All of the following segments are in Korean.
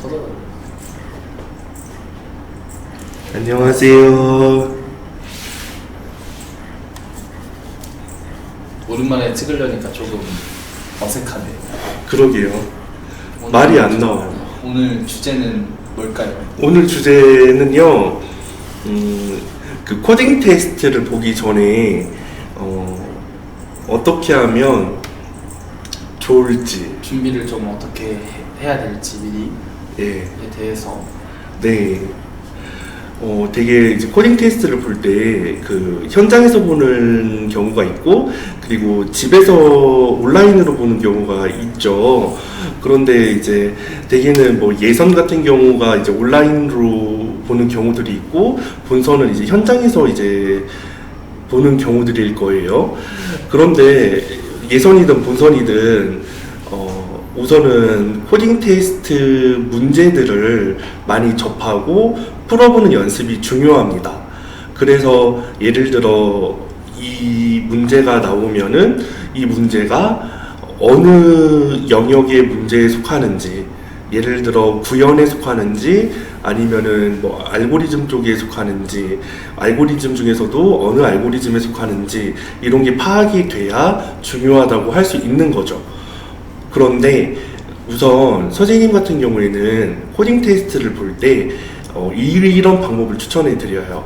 터져가지고. 안녕하세요. 오랜만에 찍으려니까 조금 어색하네요. 그러게요. 말이 안 나와요. 오늘 주제는 뭘까요? 오늘 주제는요, 그 코딩 테스트를 보기 전에 어떻게 하면 좋을지. 준비를 좀 어떻게 해야 될지 미리에 예. 대해서. 네. 되게 이제 코딩 테스트를 볼 때 그 현장에서 보는 경우가 있고, 그리고 집에서 온라인으로 보는 경우가 있죠. 그런데 이제 대개는 뭐 예선 같은 경우가 이제 온라인으로 보는 경우들이 있고, 본선은 이제 현장에서 이제 보는 경우들일 거예요. 그런데 예선이든 본선이든 우선은 코딩 테스트 문제들을 많이 접하고 풀어보는 연습이 중요합니다. 그래서 예를 들어 이 문제가 나오면은 이 문제가 어느 영역의 문제에 속하는지, 예를 들어 구현에 속하는지 아니면은 뭐 알고리즘 쪽에 속하는지, 알고리즘 중에서도 어느 알고리즘에 속하는지 이런 게 파악이 돼야 중요하다고 할 수 있는 거죠. 그런데 우선 선생님 같은 경우에는 코딩 테스트를 볼 때 이런 방법을 추천해 드려요.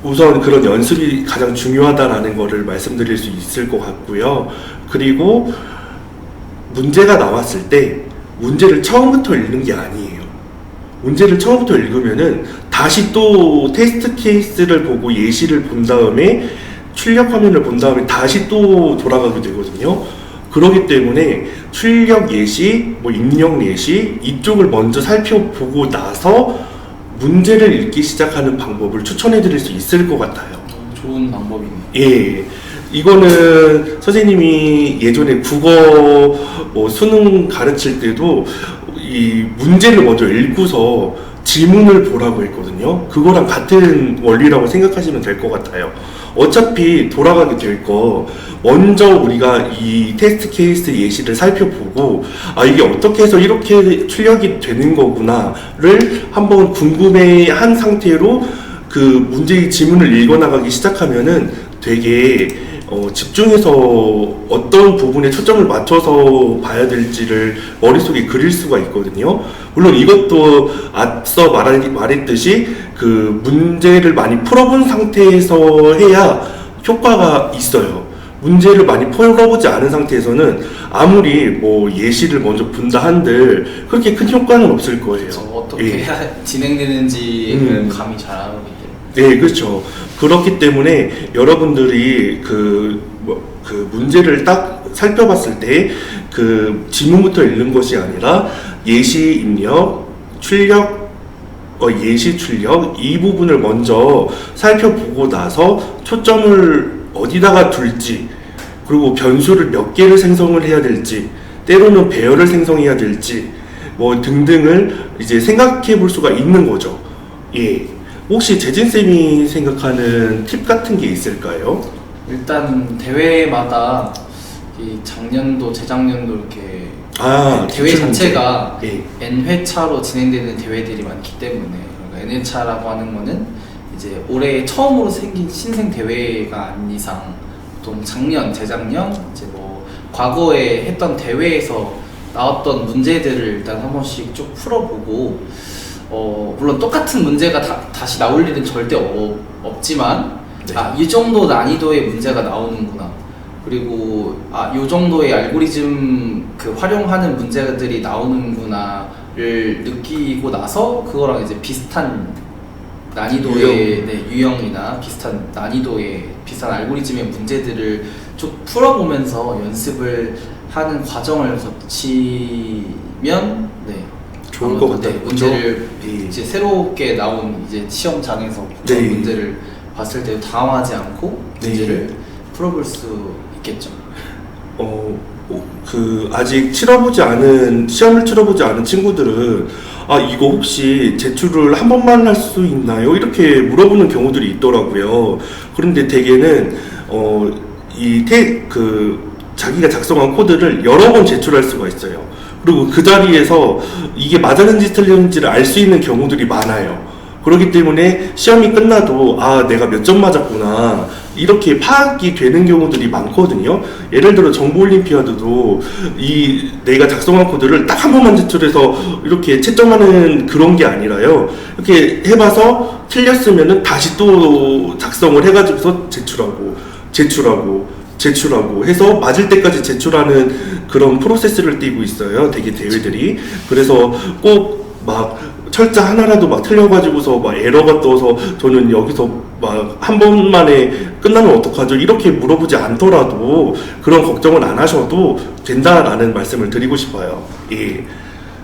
우선 그런 연습이 가장 중요하다라는 거를 말씀드릴 수 있을 것 같고요. 그리고 문제가 나왔을 때 문제를 처음부터 읽는 게 아니에요. 문제를 처음부터 읽으면은 다시 또 테스트 케이스를 보고 예시를 본 다음에 출력 화면을 본 다음에 다시 또 돌아가게 되거든요. 그렇기 때문에 출력 예시, 뭐 입력 예시 이쪽을 먼저 살펴보고 나서 문제를 읽기 시작하는 방법을 추천해 드릴 수 있을 것 같아요. 좋은 방법이네요. 예. 이거는 선생님이 예전에 국어 수능 가르칠 때도 이 문제를 먼저 읽고서 지문을 보라고 했거든요. 그거랑 같은 원리라고 생각하시면 될 것 같아요. 어차피 돌아가게 될 거 먼저 우리가 이 테스트 케이스 예시를 살펴보고, 아 이게 어떻게 해서 이렇게 출력이 되는 거구나를 한번 궁금해한 상태로 그 문제의 지문을 읽어나가기 시작하면은 되게 집중해서 어떤 부분에 초점을 맞춰서 봐야 될지를 머릿속에 그릴 수가 있거든요. 물론 이것도 앞서 말했듯이 그 문제를 많이 풀어본 상태에서 해야 효과가 있어요. 문제를 많이 풀어보지 않은 상태에서는 아무리 뭐 예시를 먼저 본다 한들 그렇게 큰 효과는 없을 거예요. 어떻게 해야 진행되는지는 감이 잘 안 오기 때문에. 네, 그렇죠. 그렇기 때문에 여러분들이 그 문제를 딱 살펴봤을 때 그 지문부터 읽는 것이 아니라 예시 입력, 출력, 예시 출력 이 부분을 먼저 살펴보고 나서 초점을 어디다가 둘지, 그리고 변수를 몇 개를 생성을 해야 될지, 때로는 배열을 생성해야 될지 뭐 등등을 이제 생각해 볼 수가 있는 거죠. 예. 혹시 재진쌤이 생각하는 팁 같은 게 있을까요? 일단 대회마다 이 작년도 재작년도 이렇게 대회 기출 문제. 자체가 예. N회차로 진행되는 대회들이 많기 때문에, 그러니까 N회차라고 하는 거는 이제 올해 처음으로 생긴 신생 대회가 아닌 이상 보통 작년, 재작년 이제 뭐 과거에 했던 대회에서 나왔던 문제들을 일단 한 번씩 쭉 풀어보고, 물론 똑같은 문제가 다시 나올 일은 절대 없지만, 네. 이 정도 난이도의 문제가 나오는구나, 그리고 이 정도의 알고리즘 그 활용하는 문제들이 나오는구나를 느끼고 나서 그거랑 이제 비슷한 난이도의 유형이나 비슷한 난이도의 비슷한 알고리즘의 문제들을 쭉 풀어보면서 연습을 하는 과정을 거치면 좋을 것 같아요. 문제를 네. 이제 새롭게 나온 이제 시험장에서 네. 문제를 봤을 때 당황하지 않고 네. 문제를 풀어볼 수 있겠죠. 아직 시험을 치러보지 않은 친구들은 이거 혹시 제출을 한 번만 할 수 있나요? 이렇게 물어보는 경우들이 있더라고요. 그런데 대개는 자기가 작성한 코드를 여러 번 제출할 수가 있어요. 그리고 그 자리에서 이게 맞았는지 틀렸는지를 알 수 있는 경우들이 많아요. 그렇기 때문에 시험이 끝나도 아 내가 몇 점 맞았구나 이렇게 파악이 되는 경우들이 많거든요. 예를 들어 정보올림피아드도 이 내가 작성한 코드를 딱 한 번만 제출해서 이렇게 채점하는 그런 게 아니라요. 이렇게 해봐서 틀렸으면은 다시 또 작성을 해가지고서 제출하고 해서 맞을 때까지 제출하는 그런 프로세스를 띠고 있어요. 되게 대회들이. 그래서 꼭 막 철자 하나라도 막 틀려가지고서 막 에러가 떠서 저는 여기서 막 한 번만에 끝나면 어떡하죠? 이렇게 물어보지 않더라도 그런 걱정은 안 하셔도 된다라는 말씀을 드리고 싶어요. 예.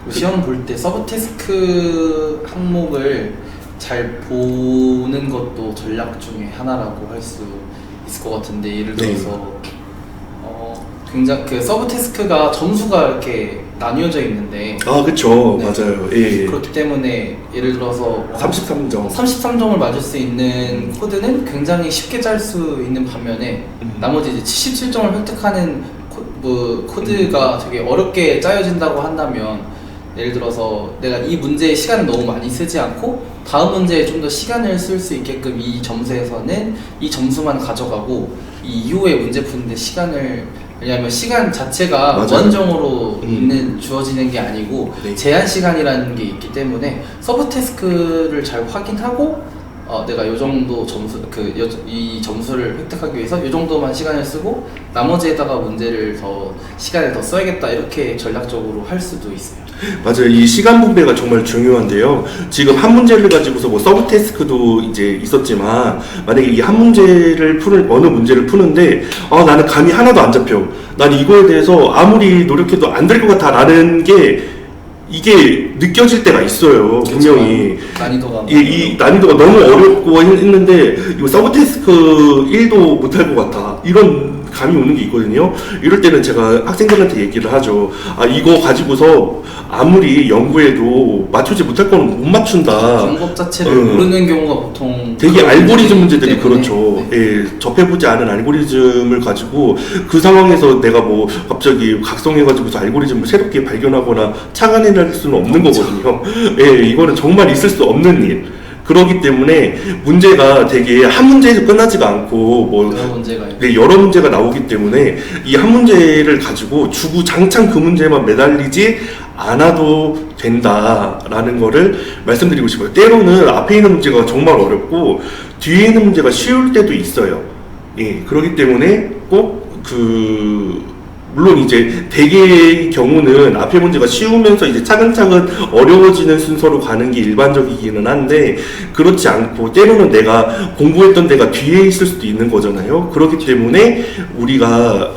시험 볼 때 서브태스크 항목을 잘 보는 것도 전략 중에 하나라고 할 수 있을 것 같은데, 예를 들어서 굉장히 그 서브태스크가 점수가 이렇게 나뉘어져 있는데 그쵸. 네. 맞아요. 예. 그렇기 때문에 예를 들어서 33점. 33점을 맞을 수 있는 코드는 굉장히 쉽게 짤 수 있는 반면에 나머지 이제 77점을 획득하는 코드가 되게 어렵게 짜여진다고 한다면, 예를 들어서 내가 이 문제에 시간을 너무 많이 쓰지 않고 다음 문제에 좀 더 시간을 쓸 수 있게끔 이 점수에서는 이 점수만 가져가고 이 이후에 문제 푸는데 시간을, 왜냐하면 시간 자체가 맞아요. 무한정으로 주어지는 게 아니고 네. 제한 시간이라는 게 있기 때문에 서브태스크를 잘 확인하고 내가 요 정도 점수, 이 점수를 획득하기 위해서 요 정도만 시간을 쓰고 나머지에다가 시간을 더 써야겠다, 이렇게 전략적으로 할 수도 있어요. 맞아요. 이 시간 분배가 정말 중요한데요. 지금 한 문제를 가지고서 뭐 서브태스크도 이제 있었지만, 만약에 이 한 문제를 어느 문제를 푸는데 나는 감이 하나도 안 잡혀. 난 이거에 대해서 아무리 노력해도 안 될 것 같아 라는 게 이게 느껴질 때가 있어요. 분명히. 난이도가 이 난이도가 너무 어렵고 했는데 이거 서브태스크 1도 못할 것 같아, 이런 감이 오는 게 있거든요. 이럴 때는 제가 학생들한테 얘기를 하죠. 이거 가지고서 아무리 연구해도 맞추지 못할 거는 못 맞춘다. 방법 자체를 모르는 경우가 보통 되게 알고리즘 문제들이 때문에. 그렇죠. 네. 예, 접해보지 않은 알고리즘을 가지고 그 상황에서 내가 뭐 갑자기 각성해가지고서 알고리즘을 새롭게 발견하거나 착안해낼 수는 없는 거거든요. 예, 이거는 정말 있을 수 없는 일. 그렇기 때문에 문제가 되게 한 문제에서 끝나지가 않고 여러 문제가 나오기 때문에 이 한 문제를 가지고 주구장창 그 문제만 매달리지 않아도 된다라는 거를 말씀드리고 싶어요. 때로는 앞에 있는 문제가 정말 어렵고 뒤에 있는 문제가 쉬울 때도 있어요. 예, 그렇기 때문에 꼭 물론 이제 대개의 경우는 앞에 문제가 쉬우면서 이제 차근차근 어려워지는 순서로 가는 게 일반적이기는 한데, 그렇지 않고 때로는 내가 공부했던 데가 뒤에 있을 수도 있는 거잖아요. 그렇기 때문에 우리가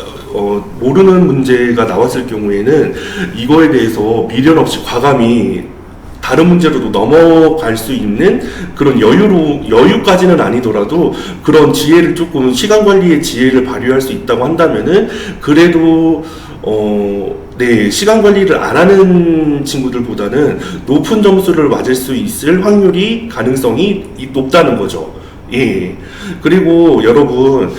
모르는 문제가 나왔을 경우에는 이거에 대해서 미련 없이 과감히 다른 문제로도 넘어갈 수 있는 그런 여유까지는 아니더라도 그런 지혜를 조금, 시간 관리의 지혜를 발휘할 수 있다고 한다면은, 그래도 시간 관리를 안 하는 친구들보다는 높은 점수를 맞을 수 있을 가능성이 높다는 거죠. 예. 그리고 여러분,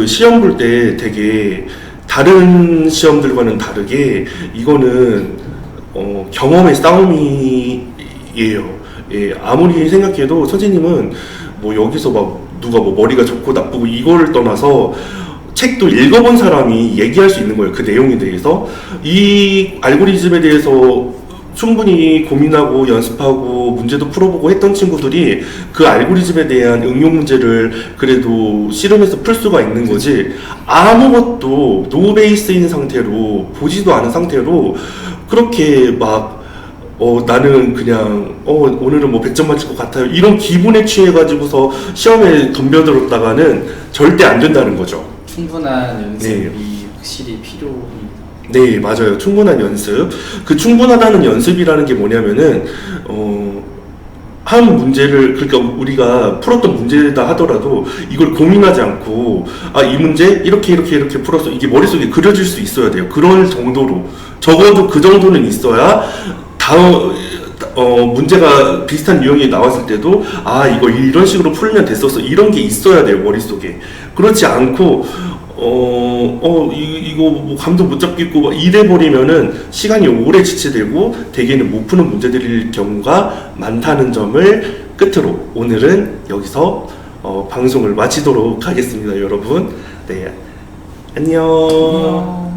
시험 볼 때 되게 다른 시험들과는 다르게 이거는 경험의 싸움이에요. 예, 아무리 생각해도 선생님은 뭐 여기서 막 누가 뭐 머리가 좋고 나쁘고 이거를 떠나서 책도 읽어본 사람이 얘기할 수 있는 거예요. 그 내용에 대해서. 이 알고리즘에 대해서 충분히 고민하고 연습하고 문제도 풀어보고 했던 친구들이 그 알고리즘에 대한 응용 문제를 그래도 씨름해서 풀 수가 있는 거지, 아무것도 노베이스인 상태로, 보지도 않은 상태로 그렇게 막 나는 그냥 오늘은 뭐 100점 맞을 것 같아요, 이런 기분에 취해가지고서 시험에 덤벼들었다가는 절대 안 된다는 거죠. 충분한 연습이 확실히 필요합니다. 네, 맞아요. 충분한 연습. 그 충분하다는 연습이라는 게 뭐냐면은 한 문제를, 그러니까 우리가 풀었던 문제다 하더라도 이걸 고민하지 않고 이 문제 이렇게 풀어서 이게 머릿속에 그려질 수 있어야 돼요. 그런 정도로, 적어도 그 정도는 있어야 다음 문제가 비슷한 유형이 나왔을 때도 이거 이런 식으로 풀면 됐었어, 이런 게 있어야 돼요, 머릿속에. 그렇지 않고 이거 뭐 감도 못 잡겠고 막 이래버리면은 시간이 오래 지체되고 대개는 못 푸는 문제들일 경우가 많다는 점을 끝으로 오늘은 여기서 방송을 마치도록 하겠습니다, 여러분. 네, 안녕. 안녕.